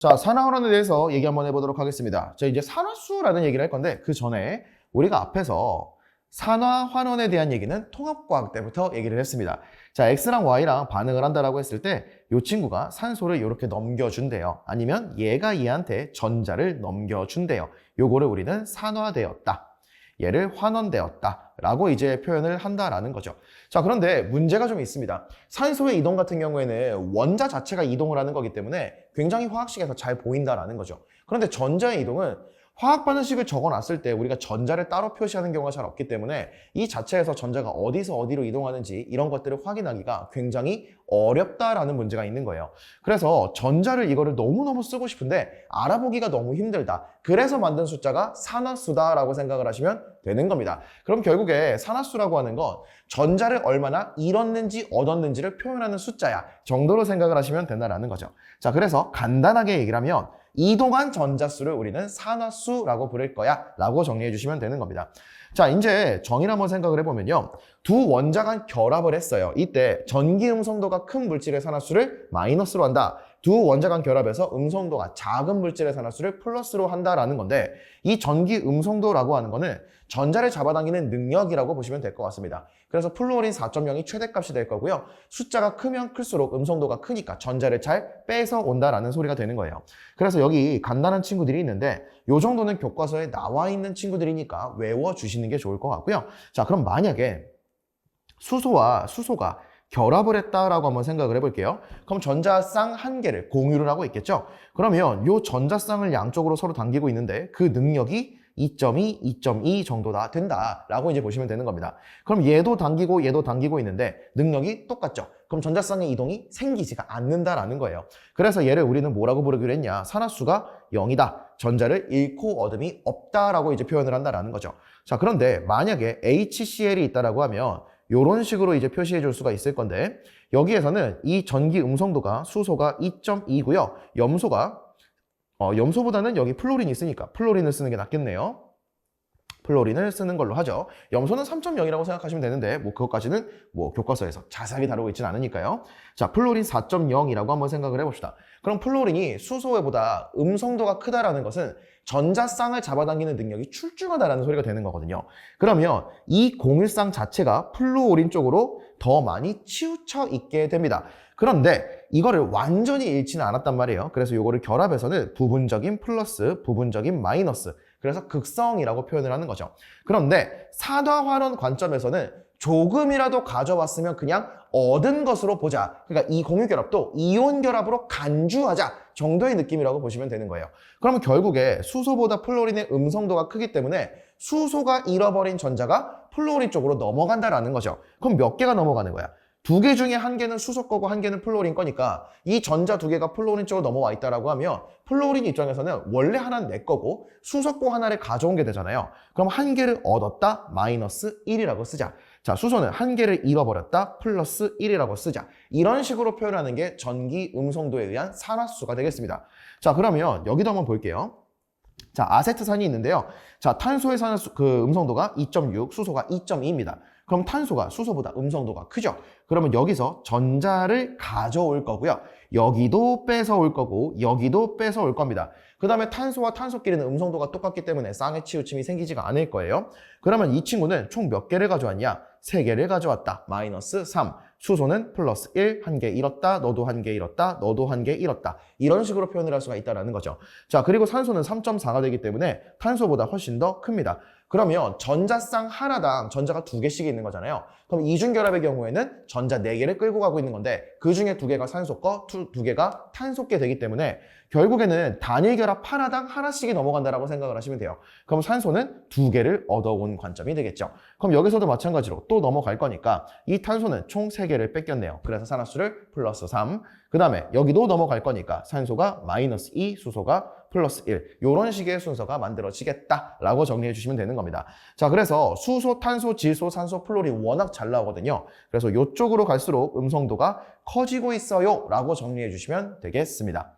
자, 산화환원에 대해서 얘기 한번 해보도록 하겠습니다. 자, 이제 산화수라는 얘기를 할 건데 그 전에 우리가 앞에서 산화환원에 대한 얘기는 통합과학 때부터 얘기를 했습니다. 자, X랑 Y랑 반응을 한다라고 했을 때 이 친구가 산소를 이렇게 넘겨준대요. 아니면 얘가 얘한테 전자를 넘겨준대요. 요거를 우리는 산화되었다. 얘를 환원되었다 라고 이제 표현을 한다라는 거죠. 자, 그런데 문제가 좀 있습니다. 산소의 이동 같은 경우에는 원자 자체가 이동을 하는 거기 때문에 굉장히 화학식에서 잘 보인다라는 거죠. 그런데 전자의 이동은 화학 반응식을 적어놨을 때 우리가 전자를 따로 표시하는 경우가 잘 없기 때문에 이 자체에서 전자가 어디서 어디로 이동하는지 이런 것들을 확인하기가 굉장히 어렵다라는 문제가 있는 거예요. 그래서 전자를 이거를 너무너무 쓰고 싶은데 알아보기가 너무 힘들다. 그래서 만든 숫자가 산화수다라고 생각을 하시면 되는 겁니다. 그럼 결국에 산화수라고 하는 건 전자를 얼마나 잃었는지 얻었는지를 표현하는 숫자야 정도로 생각을 하시면 된다는 거죠. 자, 그래서 간단하게 얘기를 하면 이동한 전자수를 우리는 산화수라고 부를 거야 라고 정리해 주시면 되는 겁니다. 자, 이제 정의를 한번 생각을 해보면요. 두 원자가 결합을 했어요. 이때 전기 음성도가 큰 물질의 산화수를 마이너스로 한다. 두 원자간 결합해서 음성도가 작은 물질의 산화수를 플러스로 한다라는 건데 이 전기 음성도라고 하는 거는 전자를 잡아당기는 능력이라고 보시면 될 것 같습니다. 그래서 플루오린 4.0이 최대값이 될 거고요. 숫자가 크면 클수록 음성도가 크니까 전자를 잘 빼서 온다라는 소리가 되는 거예요. 그래서 여기 간단한 친구들이 있는데 이 정도는 교과서에 나와 있는 친구들이니까 외워주시는 게 좋을 것 같고요. 자, 그럼 만약에 수소와 수소가 결합을 했다라고 한번 생각을 해볼게요. 그럼 전자쌍 한 개를 공유를 하고 있겠죠? 그러면 이 전자쌍을 양쪽으로 서로 당기고 있는데 그 능력이 2.2, 2.2 정도다 된다라고 이제 보시면 되는 겁니다. 그럼 얘도 당기고 얘도 당기고 있는데 능력이 똑같죠? 그럼 전자쌍의 이동이 생기지가 않는다라는 거예요. 그래서 얘를 우리는 뭐라고 부르기로 했냐? 산화수가 0이다. 전자를 잃고 얻음이 없다라고 이제 표현을 한다라는 거죠. 자, 그런데 만약에 HCl이 있다라고 하면 이런 식으로 이제 표시해 줄 수가 있을 건데 여기에서는 이 전기 음성도가 수소가 2.2고요. 염소보다는 여기 플로린이 있으니까 플로린을 쓰는 게 낫겠네요. 플로린을 쓰는 걸로 하죠. 염소는 3.0이라고 생각하시면 되는데 뭐 그것까지는 뭐 교과서에서 자세하게 다루고 있지는 않으니까요. 자, 플로린 4.0이라고 한번 생각을 해봅시다. 그럼 플로린이 수소보다 음성도가 크다라는 것은 전자쌍을 잡아당기는 능력이 출중하다라는 소리가 되는 거거든요. 그러면 이 공일쌍 자체가 플루오린 쪽으로 더 많이 치우쳐 있게 됩니다. 그런데 이거를 완전히 잃지는 않았단 말이에요. 그래서 이거를 결합해서는 부분적인 플러스, 부분적인 마이너스, 그래서 극성이라고 표현을 하는 거죠. 그런데 산화환원 관점에서는 조금이라도 가져왔으면 그냥 얻은 것으로 보자. 그러니까 이 공유결합도 이온 결합으로 간주하자 정도의 느낌이라고 보시면 되는 거예요. 그러면 결국에 수소보다 플로린의 음성도가 크기 때문에 수소가 잃어버린 전자가 플로린 쪽으로 넘어간다라는 거죠. 그럼 몇 개가 넘어가는 거야? 두 개 중에 한 개는 수소 거고 한 개는 플로린 거니까 이 전자 두 개가 플로린 쪽으로 넘어와 있다라고 하면 플로린 입장에서는 원래 하나는 내 거고 수소 거 하나를 가져온 게 되잖아요. 그럼 한 개를 얻었다 마이너스 1이라고 쓰자. 자, 수소는 한 개를 잃어버렸다 플러스 1이라고 쓰자. 이런 식으로 표현하는 게 전기 음성도에 의한 산화수가 되겠습니다. 자, 그러면 여기도 한번 볼게요. 자, 아세트산이 있는데요. 자, 탄소의 산화수 음성도가 2.6, 수소가 2.2입니다. 그럼 탄소가 수소보다 음성도가 크죠? 그러면 여기서 전자를 가져올 거고요. 여기도 뺏어올 거고 여기도 뺏어올 겁니다. 그 다음에 탄소와 탄소끼리는 음성도가 똑같기 때문에 쌍의 치우침이 생기지가 않을 거예요. 그러면 이 친구는 총 몇 개를 가져왔냐? 3개를 가져왔다. 마이너스 3. 수소는 플러스 1, 한 개 잃었다. 너도 한 개 잃었다. 너도 한 개 잃었다. 이런 식으로 표현을 할 수가 있다는 거죠. 자, 그리고 산소는 3.4가 되기 때문에 탄소보다 훨씬 더 큽니다. 그러면 전자쌍 하나당 전자가 2개씩 있는 거잖아요. 그럼 이중결합의 경우에는 전자 4개를 끌고 가고 있는 건데 그 중에 2개가 산소 거, 2개가 탄소 게 되기 때문에 결국에는 단일 결합 하나당 하나씩이 넘어간다라고 생각을 하시면 돼요. 그럼 산소는 2개를 얻어온 관점이 되겠죠. 그럼 여기서도 마찬가지로 또 넘어갈 거니까 이 탄소는 총 3개를 뺏겼네요. 그래서 산화수를 플러스 3. 그 다음에 여기도 넘어갈 거니까 산소가 마이너스 2, 수소가 플러스 1. 이런 식의 순서가 만들어지겠다라고 정리해 주시면 되는 겁니다. 자, 그래서 수소, 탄소, 질소, 산소, 플로린 워낙 잘 나오거든요. 그래서 이쪽으로 갈수록 음성도가 커지고 있어요 라고 정리해 주시면 되겠습니다.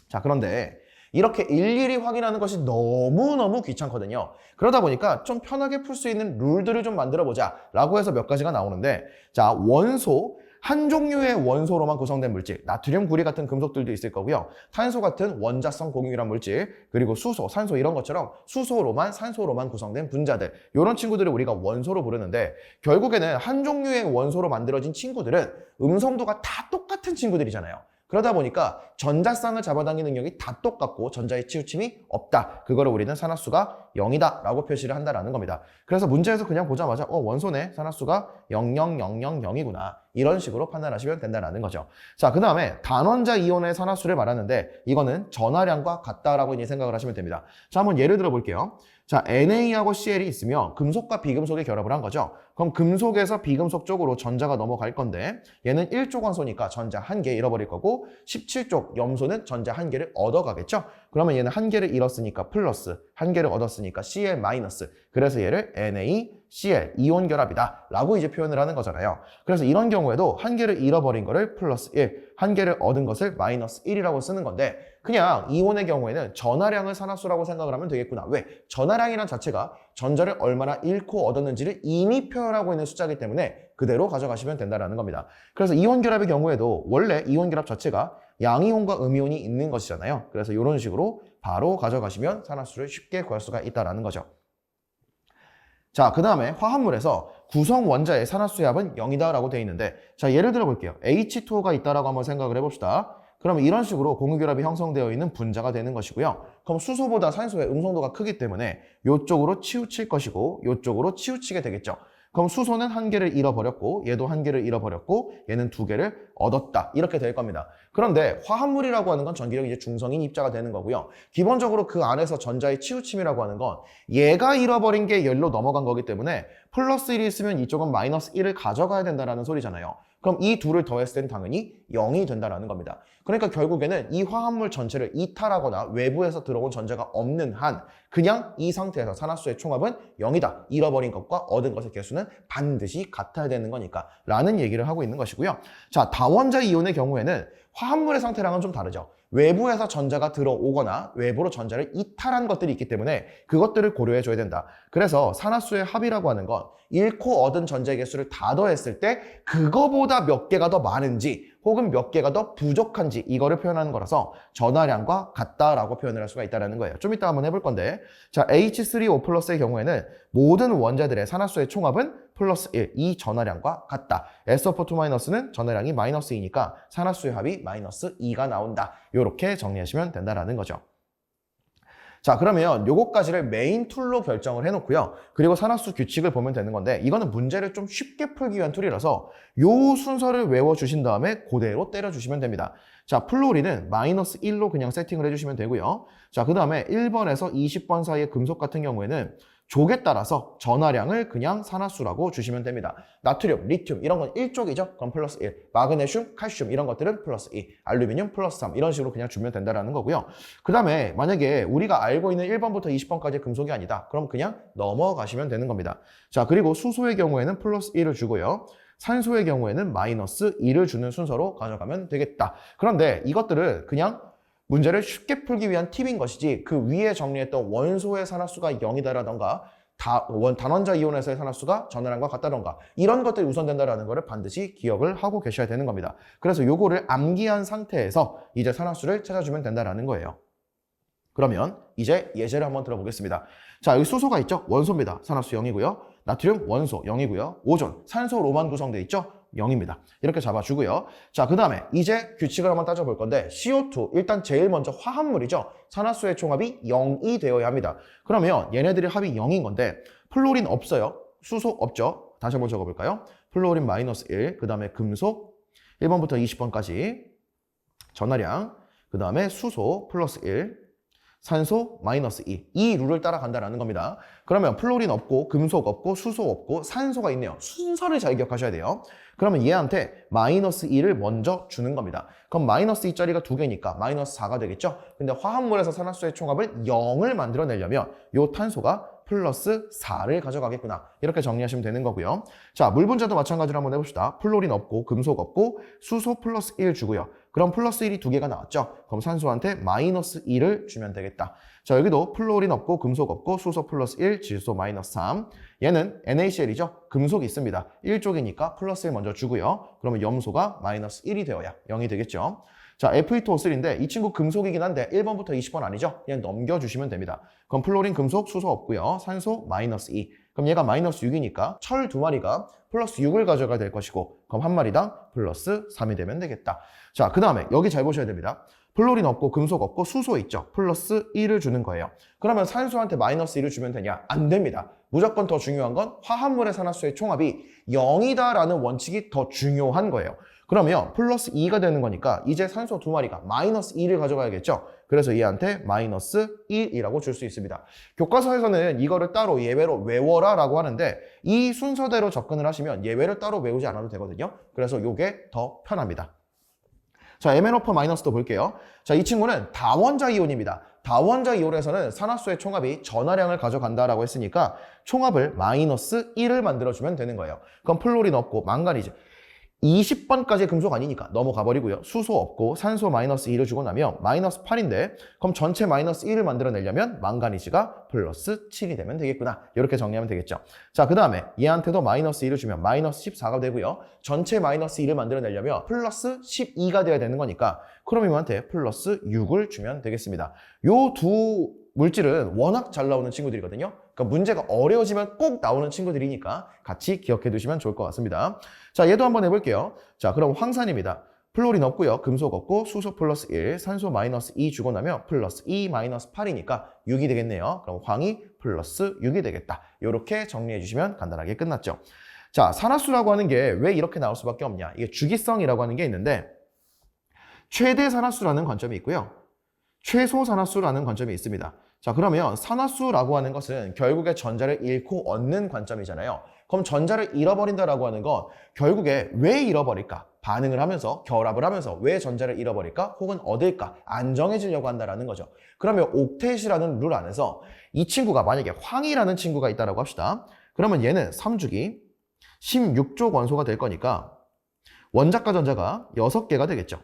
자, 그런데 이렇게 일일이 확인하는 것이 너무너무 귀찮거든요. 그러다 보니까 좀 편하게 풀 수 있는 룰들을 좀 만들어 보자 라고 해서 몇 가지가 나오는데, 자, 원소 한 종류의 원소로만 구성된 물질, 나트륨, 구리 같은 금속들도 있을 거고요. 탄소 같은 원자성 공유기란 물질, 그리고 수소, 산소 이런 것처럼 수소로만, 산소로만 구성된 분자들, 이런 친구들을 우리가 원소로 부르는데 결국에는 한 종류의 원소로 만들어진 친구들은 음성도가 다 똑같은 친구들이잖아요. 그러다 보니까 전자쌍을 잡아당기는 능력이 다 똑같고 전자의 치우침이 없다. 그거를 우리는 산화수가 0이다 라고 표시를 한다라는 겁니다. 그래서 문제에서 그냥 보자마자 원소네, 산화수가 00000이구나. 이런 식으로 판단하시면 된다는 거죠. 자, 그 다음에 단원자 이온의 산화수를 말하는데 이거는 전하량과 같다라고 이제 생각을 하시면 됩니다. 자, 한번 예를 들어 볼게요. 자, NA하고 CL이 있으면 금속과 비금속의 결합을 한 거죠. 그럼 금속에서 비금속 쪽으로 전자가 넘어갈 건데 얘는 1쪽 원소니까 전자 1개 잃어버릴 거고 17쪽 염소는 전자 1개를 얻어가겠죠. 그러면 얘는 1개를 잃었으니까 플러스, 1개를 얻었으니까 CL 마이너스. 그래서 얘를 NaCl 이온 결합이다 라고 이제 표현을 하는 거잖아요. 그래서 이런 경우에도 1개를 잃어버린 거를 플러스 1, 1개를 얻은 것을 마이너스 1이라고 쓰는 건데 그냥 이온의 경우에는 전하량을 산화수라고 생각을 하면 되겠구나. 왜? 전하량이란 자체가 전자를 얼마나 잃고 얻었는지를 이미 표현하고 있는 숫자이기 때문에 그대로 가져가시면 된다는 겁니다. 그래서 이온 결합의 경우에도 원래 이온 결합 자체가 양이온과 음이온이 있는 것이잖아요. 그래서 이런 식으로 바로 가져가시면 산화수를 쉽게 구할 수가 있다는 거죠. 자, 그 다음에 화합물에서 구성 원자의 산화수의 합은 0이다 라고 되어 있는데 자, 예를 들어 볼게요. H2O가 있다라고 한번 생각을 해봅시다. 그러면 이런 식으로 공유결합이 형성되어 있는 분자가 되는 것이고요. 그럼 수소보다 산소의 음성도가 크기 때문에 이쪽으로 치우칠 것이고 이쪽으로 치우치게 되겠죠. 그럼 수소는 1개를 잃어버렸고 얘도 1개를 잃어버렸고 얘는 2개를 얻었다. 이렇게 될 겁니다. 그런데 화합물이라고 하는 건 전기력 이제 중성인 입자가 되는 거고요. 기본적으로 그 안에서 전자의 치우침이라고 하는 건 얘가 잃어버린 게 열로 넘어간 거기 때문에 플러스 1이 있으면 이쪽은 마이너스 1을 가져가야 된다는 소리잖아요. 그럼 이 둘을 더했을 때는 당연히 0이 된다는 겁니다. 그러니까 결국에는 이 화합물 전체를 이탈하거나 외부에서 들어온 전자가 없는 한 그냥 이 상태에서 산화수의 총합은 0이다. 잃어버린 것과 얻은 것의 개수는 반드시 같아야 되는 거니까 라는 얘기를 하고 있는 것이고요. 자, 다원자 이온의 경우에는 화합물의 상태랑은 좀 다르죠. 외부에서 전자가 들어오거나 외부로 전자를 이탈한 것들이 있기 때문에 그것들을 고려해 줘야 된다. 그래서 산화수의 합이라고 하는 건 잃고 얻은 전자의 개수를 다 더했을 때 그거보다 몇 개가 더 많은지 혹은 몇 개가 더 부족한지 이거를 표현하는 거라서 전하량과 같다라고 표현을 할 수가 있다는 거예요. 좀 이따 한번 해볼 건데 자, H3O 플러스의 경우에는 모든 원자들의 산화수의 총합은 플러스 1, 이 전하량과 같다. SO4-는 전하량이 마이너스 2니까 산화수의 합이 마이너스 2가 나온다. 이렇게 정리하시면 된다는 거죠. 자, 그러면 요거까지를 메인 툴로 결정을 해놓고요. 그리고 산화수 규칙을 보면 되는 건데 이거는 문제를 좀 쉽게 풀기 위한 툴이라서 요 순서를 외워주신 다음에 그대로 때려주시면 됩니다. 자, 플로린은 마이너스 1로 그냥 세팅을 해주시면 되고요. 자, 그 다음에 1번에서 20번 사이의 금속 같은 경우에는 족에 따라서 전하량을 그냥 산화수라고 주시면 됩니다. 나트륨, 리튬 이런 건 1족이죠. 그럼 플러스 1. 마그네슘, 칼슘 이런 것들은 플러스 2. 알루미늄 플러스 3. 이런 식으로 그냥 주면 된다는 거고요. 그 다음에 만약에 우리가 알고 있는 1번부터 20번까지 금속이 아니다. 그럼 그냥 넘어가시면 되는 겁니다. 자, 그리고 수소의 경우에는 플러스 1을 주고요. 산소의 경우에는 마이너스 2를 주는 순서로 가져가면 되겠다. 그런데 이것들은 그냥 문제를 쉽게 풀기 위한 팁인 것이지 그 위에 정리했던 원소의 산화수가 0이다라던가 단원자 이온에서의 산화수가 전하량과 같다던가 이런 것들이 우선된다라는 것을 반드시 기억을 하고 계셔야 되는 겁니다. 그래서 요거를 암기한 상태에서 이제 산화수를 찾아주면 된다라는 거예요. 그러면 이제 예제를 한번 들어보겠습니다. 자, 여기 수소가 있죠? 원소입니다. 산화수 0이고요. 나트륨 원소 0이고요. 오존 산소로만 구성되어 있죠? 0입니다. 이렇게 잡아주고요. 자, 그 다음에 이제 규칙을 한번 따져볼 건데 CO2 일단 제일 먼저 화합물이죠. 산화수의 총합이 0이 되어야 합니다. 그러면 얘네들의 합이 0인 건데 플로린 없어요. 수소 없죠. 다시 한번 적어볼까요? 플로린 마이너스 1, 그 다음에 금속 1번부터 20번까지 전하량, 그 다음에 수소 플러스 1, 산소 마이너스 2. 이 룰을 따라간다는 겁니다. 그러면 플로린 없고 금속 없고 수소 없고 산소가 있네요. 순서를 잘 기억하셔야 돼요. 그러면 얘한테 마이너스 2를 먼저 주는 겁니다. 그럼 마이너스 2짜리가 2개니까 마이너스 4가 되겠죠? 근데 화합물에서 산화수의 총합을 0을 만들어내려면 이 탄소가 플러스 4를 가져가겠구나. 이렇게 정리하시면 되는 거고요. 자, 물 분자도 마찬가지로 한번 해봅시다. 플로린 없고 금속 없고 수소 플러스 1 주고요. 그럼 플러스 1이 두 개가 나왔죠. 그럼 산소한테 마이너스 2를 주면 되겠다. 자, 여기도 플로린 없고 금속 없고 수소 플러스 1, 질소 마이너스 3. 얘는 NaCl이죠. 금속이 있습니다. 1쪽이니까 플러스 1 먼저 주고요. 그러면 염소가 마이너스 1이 되어야 0이 되겠죠. 자, Fe2O3인데 이 친구 금속이긴 한데 1번부터 20번 아니죠? 그냥 넘겨주시면 됩니다. 그럼 플로린 금속 수소 없고요. 산소 마이너스 2. 그럼 얘가 마이너스 6이니까 철 두 마리가 플러스 6을 가져가야 될 것이고 그럼 한 마리당 플러스 3이 되면 되겠다. 자, 그 다음에 여기 잘 보셔야 됩니다. 플로린 없고 금속 없고 수소 있죠. 플러스 1을 주는 거예요. 그러면 산소한테 마이너스 1을 주면 되냐? 안 됩니다. 무조건 더 중요한 건 화합물의 산화수의 총합이 0이다라는 원칙이 더 중요한 거예요. 그러면 플러스 2가 되는 거니까 이제 산소 두 마리가 마이너스 2를 가져가야겠죠. 그래서 얘한테 마이너스 1이라고 줄 수 있습니다. 교과서에서는 이거를 따로 예외로 외워라 라고 하는데 이 순서대로 접근을 하시면 예외를 따로 외우지 않아도 되거든요. 그래서 이게 더 편합니다. 자, MnO4 마이너스도 볼게요. 자, 이 친구는 다원자 이온입니다. 다원자 이온에서는 산화수의 총합이 전하량을 가져간다라고 했으니까 총합을 마이너스 1을 만들어주면 되는 거예요. 그럼 플로린 없고 망간이죠. 20번까지 금속 아니니까 넘어가 버리고요. 수소 없고 산소 마이너스 2를 주고 나면 마이너스 8인데 그럼 전체 마이너스 1을 만들어내려면 망가니즈가 플러스 7이 되면 되겠구나. 이렇게 정리하면 되겠죠. 자, 그 다음에 얘한테도 마이너스 2를 주면 마이너스 14가 되고요. 전체 마이너스 2를 만들어내려면 플러스 12가 돼야 되는 거니까 크로미움한테 플러스 6을 주면 되겠습니다. 요 두 물질은 워낙 잘 나오는 친구들이거든요. 그러니까 문제가 어려워지면 꼭 나오는 친구들이니까 같이 기억해 두시면 좋을 것 같습니다. 자, 얘도 한번 해볼게요. 자, 그럼 황산입니다. 플로린 없고요. 금속 없고 수소 플러스 1, 산소 마이너스 2 주고 나면 플러스 2 마이너스 8이니까 6이 되겠네요. 그럼 황이 플러스 6이 되겠다. 이렇게 정리해 주시면 간단하게 끝났죠. 자, 산화수라고 하는 게 왜 이렇게 나올 수밖에 없냐. 이게 주기성이라고 하는 게 있는데 최대 산화수라는 관점이 있고요. 최소 산화수라는 관점이 있습니다. 자, 그러면 산화수라고 하는 것은 결국에 전자를 잃고 얻는 관점이잖아요. 그럼 전자를 잃어버린다라고 하는 건 결국에 왜 잃어버릴까? 반응을 하면서 결합을 하면서 왜 전자를 잃어버릴까? 혹은 얻을까? 안 정해지려고 한다라는 거죠. 그러면 옥텟이라는 룰 안에서 이 친구가 만약에 황이라는 친구가 있다라고 합시다. 그러면 얘는 3주기 16족 원소가 될 거니까 원자과 전자가 6개가 되겠죠.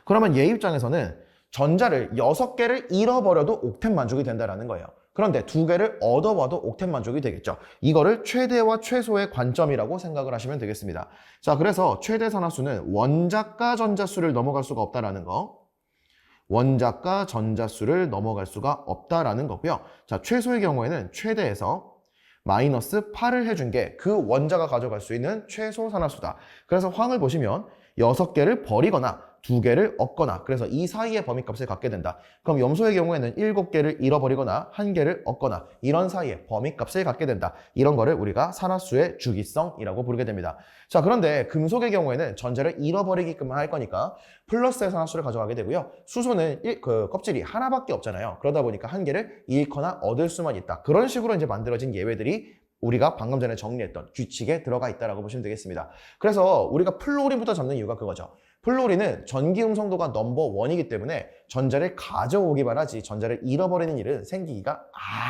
그러면 얘 입장에서는 전자를 6개를 잃어버려도 옥텟 만족이 된다는 거예요. 그런데 2개를 얻어봐도 옥텟 만족이 되겠죠. 이거를 최대와 최소의 관점이라고 생각을 하시면 되겠습니다. 자, 그래서 최대 산화수는 원자과 전자수를 넘어갈 수가 없다라는 거. 원자과 전자수를 넘어갈 수가 없다라는 거고요. 자, 최소의 경우에는 최대에서 마이너스 8을 해준 게 그 원자가 가져갈 수 있는 최소 산화수다. 그래서 황을 보시면 6개를 버리거나 2개를 얻거나 그래서 이 사이의 범위값을 갖게 된다. 그럼 염소의 경우에는 7개를 잃어버리거나 1개를 얻거나 이런 사이의 범위값을 갖게 된다. 이런 거를 우리가 산화수의 주기성이라고 부르게 됩니다. 자, 그런데 금속의 경우에는 전자를 잃어버리게끔 할 거니까 플러스의 산화수를 가져가게 되고요. 수소는 그 껍질이 하나밖에 없잖아요. 그러다 보니까 1개를 잃거나 얻을 수만 있다. 그런 식으로 이제 만들어진 예외들이 우리가 방금 전에 정리했던 규칙에 들어가 있다고 보시면 되겠습니다. 그래서 우리가 플로린부터 잡는 이유가 그거죠. 플로린은 전기 음성도가 넘버1이기 때문에 전자를 가져오기만 하지 전자를 잃어버리는 일은 생기기가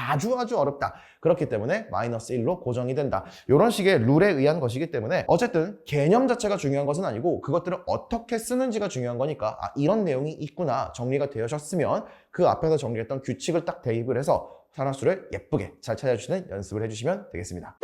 아주 어렵다. 그렇기 때문에 마이너스 1로 고정이 된다. 이런 식의 룰에 의한 것이기 때문에 어쨌든 개념 자체가 중요한 것은 아니고 그것들을 어떻게 쓰는지가 중요한 거니까 이런 내용이 있구나 정리가 되셨으면 그 앞에서 정리했던 규칙을 딱 대입을 해서 산화수를 예쁘게 잘 찾아주시는 연습을 해주시면 되겠습니다.